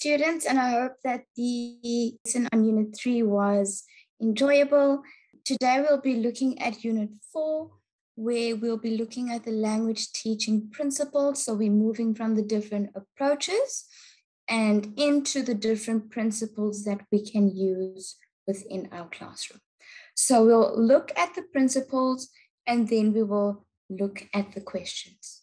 students, and I hope that the lesson on Unit 3 was enjoyable. Today we'll be looking at Unit 4, where we'll be looking at the language teaching principles. So we're moving from the different approaches and into the different principles that we can use within our classroom. So we'll look at the principles and then we will look at the questions.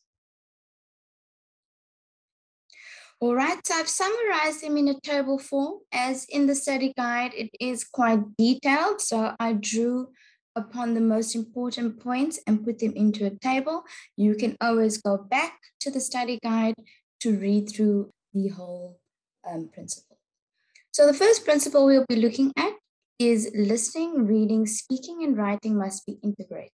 All right, so I've summarized them in a table form. As in the study guide, it is quite detailed. So I drew upon the most important points and put them into a table. You can always go back to the study guide to read through the whole principle. So the first principle we'll be looking at is listening, reading, speaking, and writing must be integrated.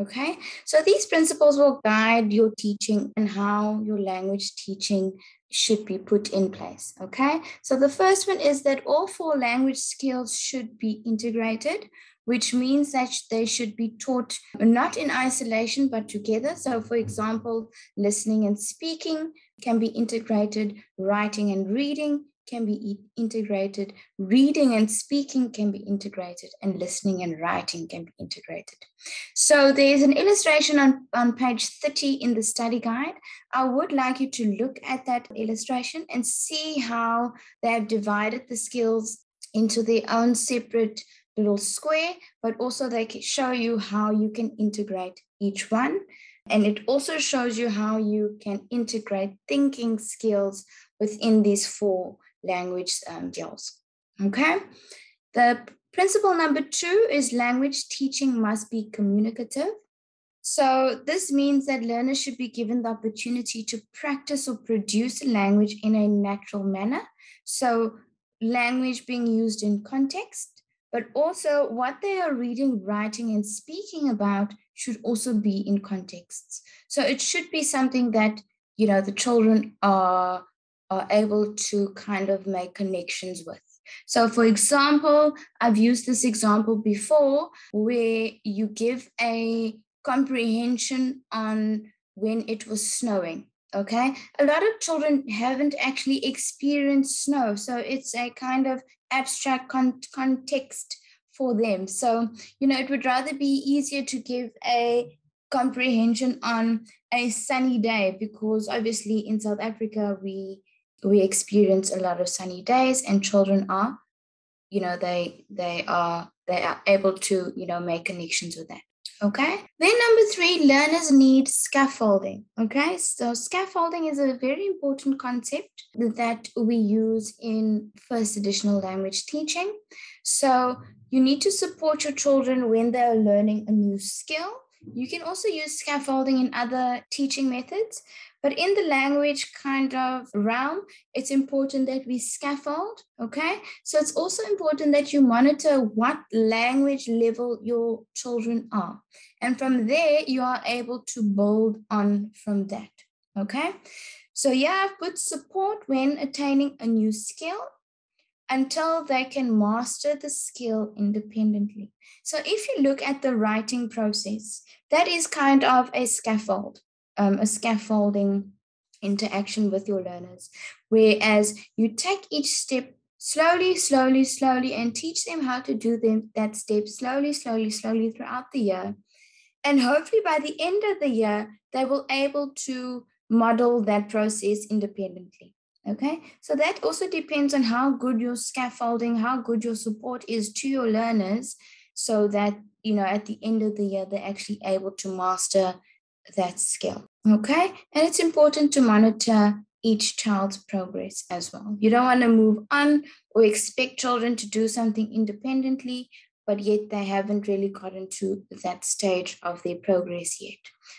Okay, so these principles will guide your teaching and how your language teaching should be put in place. Okay, so the first one is that all 4 language skills should be integrated, which means that they should be taught not in isolation but together. So for example, listening and speaking can be integrated, writing and reading can be integrated, reading and speaking can be integrated, and listening and writing can be integrated. So there's an illustration on page 30 in the study guide. I would like you to look at that illustration and see how they have divided the skills into their own separate little square, but also they can show you how you can integrate each one. And it also shows you how you can integrate thinking skills within these 4 language skills. Okay. The principle number 2 is language teaching must be communicative. So this means that learners should be given the opportunity to practice or produce a language in a natural manner. So language being used in context, but also what they are reading, writing, and speaking about should also be in contexts. So it should be something that, you know, the children are able to kind of make connections with. So for example, I've used this example before where you give a comprehension on when it was snowing. Okay, a lot of children haven't actually experienced snow, so it's a kind of abstract context for them. So, you know, it would rather be easier to give a comprehension on a sunny day, because obviously in South Africa we experience a lot of sunny days, and children are, you know, they are able to, you know, make connections with that. Okay. Then number 3, learners need scaffolding. Okay. So scaffolding is a very important concept that we use in first additional language teaching. So you need to support your children when they're learning a new skill. You can also use scaffolding in other teaching methods, but in the language kind of realm, it's important that we scaffold, okay? So it's also important that you monitor what language level your children are. And from there, you are able to build on from that, okay? So yeah, I've put support when attaining a new skill until they can master the skill independently. So if you look at the writing process, that is kind of a scaffold, a scaffolding interaction with your learners, whereas you take each step slowly, slowly, slowly, and teach them how to do that step slowly, slowly, slowly throughout the year. And hopefully by the end of the year, they will be able to model that process independently. Okay, so that also depends on how good your scaffolding, how good your support is to your learners, so that, you know, at the end of the year, they're actually able to master that skill. Okay, and it's important to monitor each child's progress as well. You don't want to move on or expect children to do something independently, but yet they haven't really gotten to that stage of their progress yet.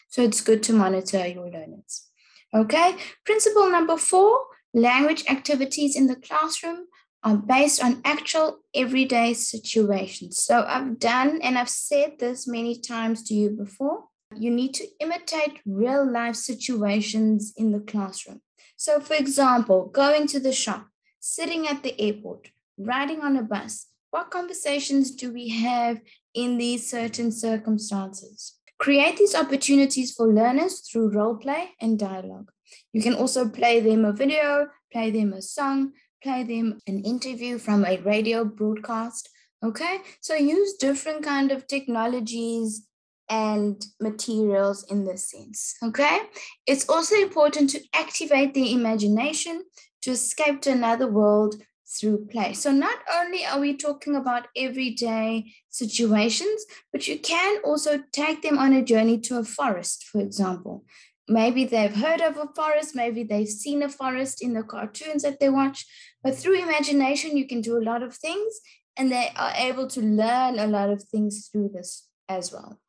So it's good to monitor your learners. Okay, principle number 4, language activities in the classroom are based on actual everyday situations. So I've done and I've said this many times to you before. You need to imitate real life situations in the classroom. So for example, going to the shop, sitting at the airport, riding on a bus. What conversations do we have in these certain circumstances? Create these opportunities for learners through role play and dialogue. You can also play them a video, play them a song, play them an interview from a radio broadcast. Okay, so use different kind of technologies and materials in this sense. Okay, it's also important to activate the imagination to escape to another world through play. So not only are we talking about everyday situations, but you can also take them on a journey to a forest, for example. Maybe they've heard of a forest, maybe they've seen a forest in the cartoons that they watch, but through imagination, you can do a lot of things, and they are able to learn a lot of things through this as well.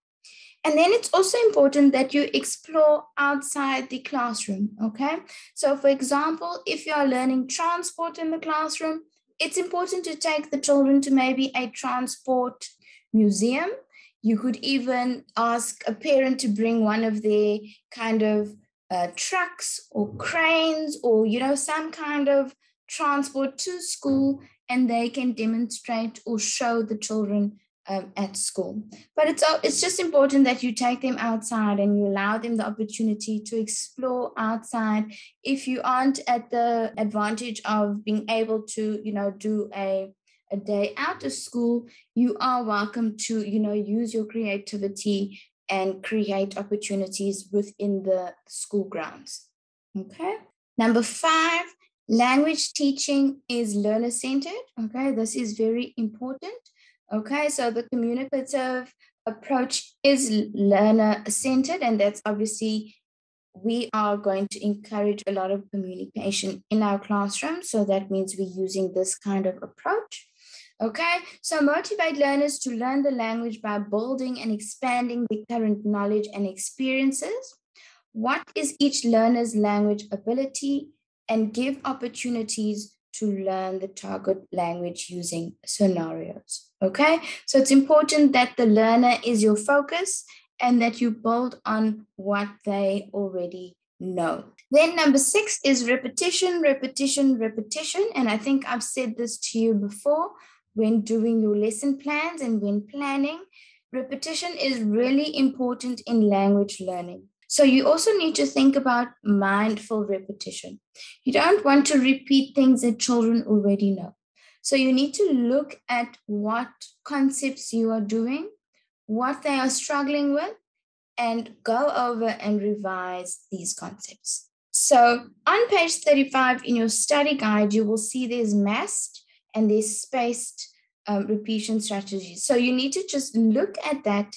And then it's also important that you explore outside the classroom, okay? So for example, if you are learning transport in the classroom, it's important to take the children to maybe a transport museum. You could even ask a parent to bring one of their kind of trucks or cranes or, some kind of transport to school, and they can demonstrate or show the children at school. But it's just important that you take them outside and you allow them the opportunity to explore outside. If you aren't at the advantage of being able to, do a day out of school, you are welcome to, use your creativity and create opportunities within the school grounds. Okay. Number 5, language teaching is learner-centered. Okay, this is very important. Okay, so the communicative approach is learner-centered, and that's obviously we are going to encourage a lot of communication in our classroom. So that means we're using this kind of approach. Okay, so motivate learners to learn the language by building and expanding the current knowledge and experiences. What is each learner's language ability, and give opportunities to learn the target language using scenarios. Okay, so it's important that the learner is your focus and that you build on what they already know. Then number 6 is repetition, repetition, repetition. And I think I've said this to you before when doing your lesson plans and when planning. Repetition is really important in language learning. So you also need to think about mindful repetition. You don't want to repeat things that children already know. So you need to look at what concepts you are doing, what they are struggling with, and go over and revise these concepts. So on page 35 in your study guide, you will see there's massed and there's spaced repetition strategies. So you need to just look at that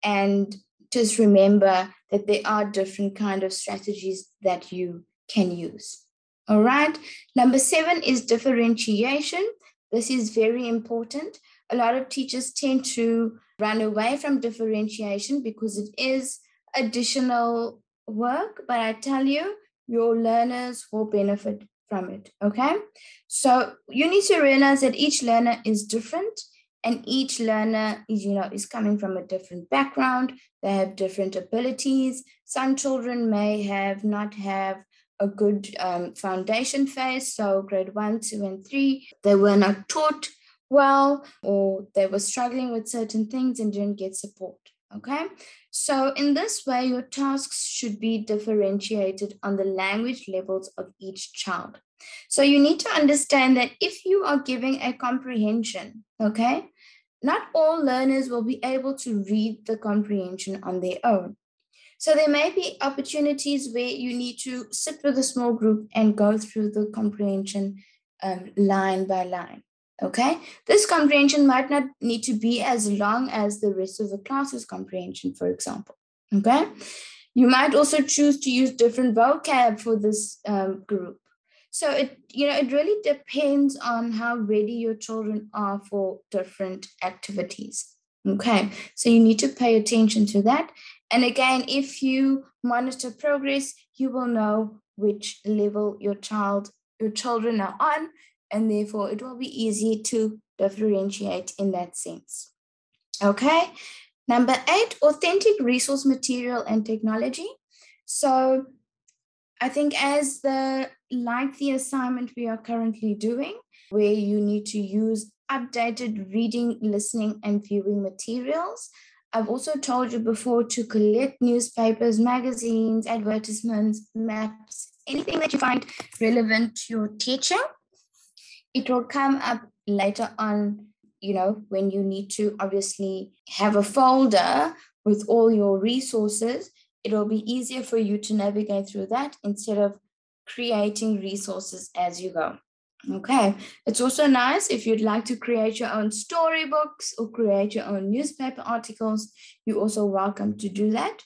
and just remember that there are different kind of strategies that you can use. All right. Number 7 is differentiation. This is very important. A lot of teachers tend to run away from differentiation because it is additional work, but I tell you, your learners will benefit from it. Okay. So you need to realize that each learner is different. And each learner is coming from a different background. They have different abilities. Some children may not have a good foundation phase. So grade 1, 2, and 3, they were not taught well, or they were struggling with certain things and didn't get support. Okay. So in this way, your tasks should be differentiated on the language levels of each child. So you need to understand that if you are giving a comprehension, okay, not all learners will be able to read the comprehension on their own. So there may be opportunities where you need to sit with a small group and go through the comprehension line by line. Okay, this comprehension might not need to be as long as the rest of the class's comprehension, for example. Okay, you might also choose to use different vocab for this group. So it really depends on how ready your children are for different activities. Okay, so you need to pay attention to that. And again, if you monitor progress, you will know which level your children are on, and therefore it will be easy to differentiate in that sense. Okay, number 8, authentic resource material and technology. So I think like the assignment we are currently doing, where you need to use updated reading, listening, and viewing materials. I've also told you before to collect newspapers, magazines, advertisements, maps, anything that you find relevant to your teaching. It will come up later on, when you need to obviously have a folder with all your resources. It'll be easier for you to navigate through that instead of creating resources as you go. Okay, it's also nice if you'd like to create your own storybooks or create your own newspaper articles, you're also welcome to do that.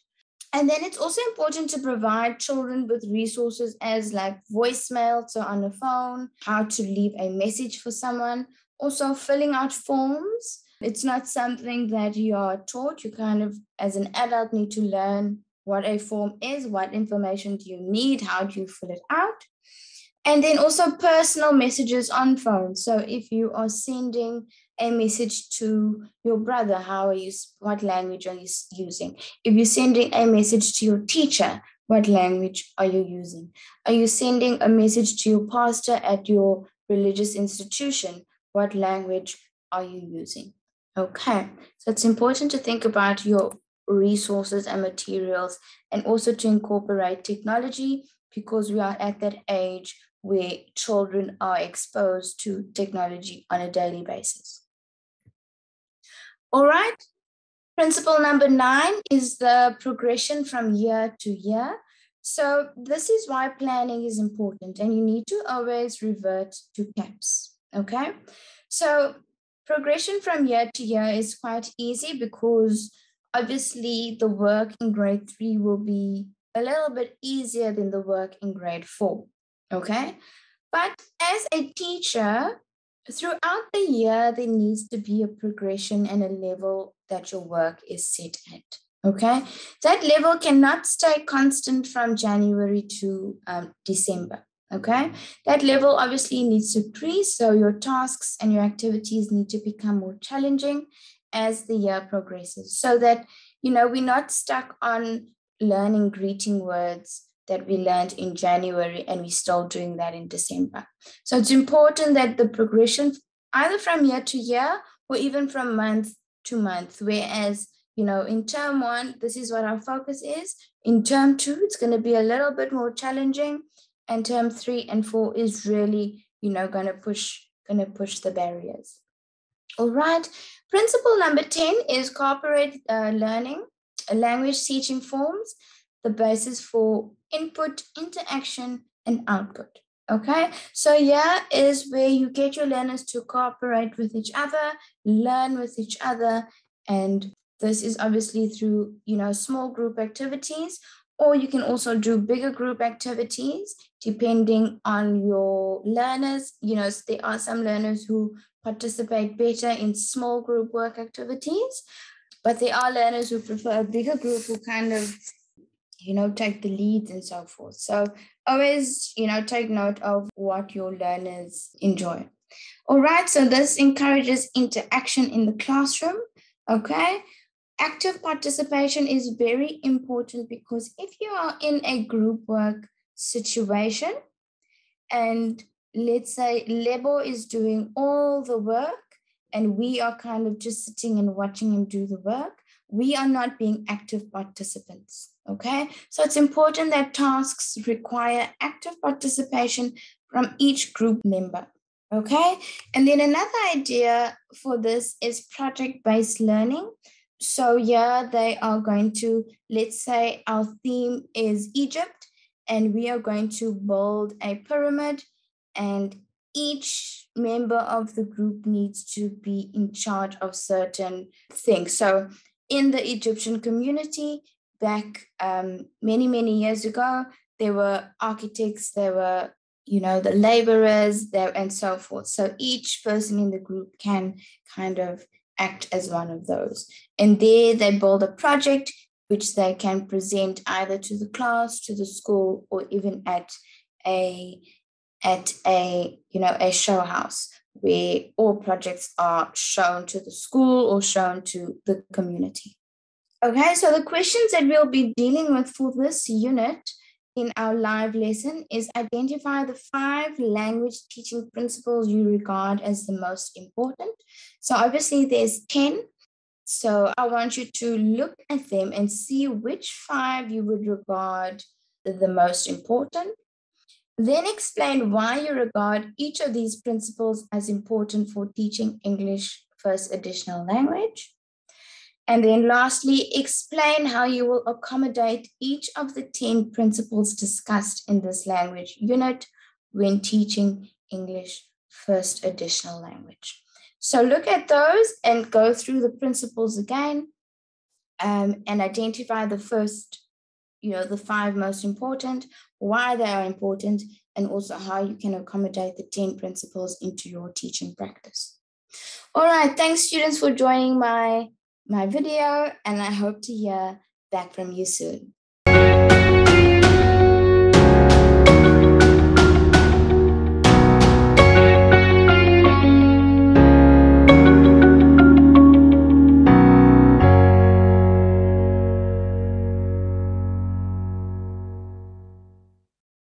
And then it's also important to provide children with resources as like voicemail, so on the phone, how to leave a message for someone, also filling out forms. It's not something that you are taught. You kind of, as an adult, need to learn what a form is, what information do you need, how do you fill it out. And then also personal messages on phone. So if you are sending a message to your brother, what language are you using? If you're sending a message to your teacher, what language are you using? Are you sending a message to your pastor at your religious institution? What language are you using? Okay, so it's important to think about your resources and materials and also to incorporate technology because we are at that age where children are exposed to technology on a daily basis. All right, principle number 9 is the progression from year to year. So this is why planning is important and you need to always revert to CAPS, okay? So progression from year to year is quite easy because obviously the work in grade 3 will be a little bit easier than the work in grade 4, okay? But as a teacher, throughout the year, there needs to be a progression and a level that your work is set at. Okay, that level cannot stay constant from January to December. Okay, that level obviously needs to increase, so your tasks and your activities need to become more challenging as the year progresses, so that we're not stuck on learning greeting words that we learned in January and we're still doing that in December. So it's important that the progression either from year to year or even from month to month, whereas in term 1, this is what our focus is. In term 2, it's going to be a little bit more challenging, and term 3 and 4 is really going to push the barriers. All right, principle number 10 is corporate learning, language teaching forms, the basis for input, interaction, and output. Okay, so here is where you get your learners to cooperate with each other, learn with each other, and this is obviously through small group activities, or you can also do bigger group activities depending on your learners. There are some learners who participate better in small group work activities, but there are learners who prefer a bigger group who kind of take the leads and so forth. So always, take note of what your learners enjoy. All right, so this encourages interaction in the classroom, okay? Active participation is very important because if you are in a group work situation and let's say Lebo is doing all the work and we are kind of just sitting and watching him do the work, we are not being active participants, okay? So it's important that tasks require active participation from each group member, okay? And then another idea for this is project-based learning. So yeah, they are going to, let's say our theme is Egypt, and we are going to build a pyramid, and each member of the group needs to be in charge of certain things. So in the Egyptian community back many, many years ago, there were architects, there were, the laborers there and so forth. So each person in the group can kind of act as one of those. And there they build a project which they can present either to the class, to the school, or even at a show house where all projects are shown to the school or shown to the community. Okay, so the questions that we'll be dealing with for this unit in our live lesson is identify the 5 language teaching principles you regard as the most important. So obviously there's 10. So I want you to look at them and see which 5 you would regard the most important. Then explain why you regard each of these principles as important for teaching English first additional language. And then lastly, explain how you will accommodate each of the 10 principles discussed in this language unit when teaching English first additional language. So look at those and go through the principles again, and identify the first, the 5 most important, why they are important, and also how you can accommodate the 10 principles into your teaching practice. All right, thanks students for joining my video, and I hope to hear back from you soon.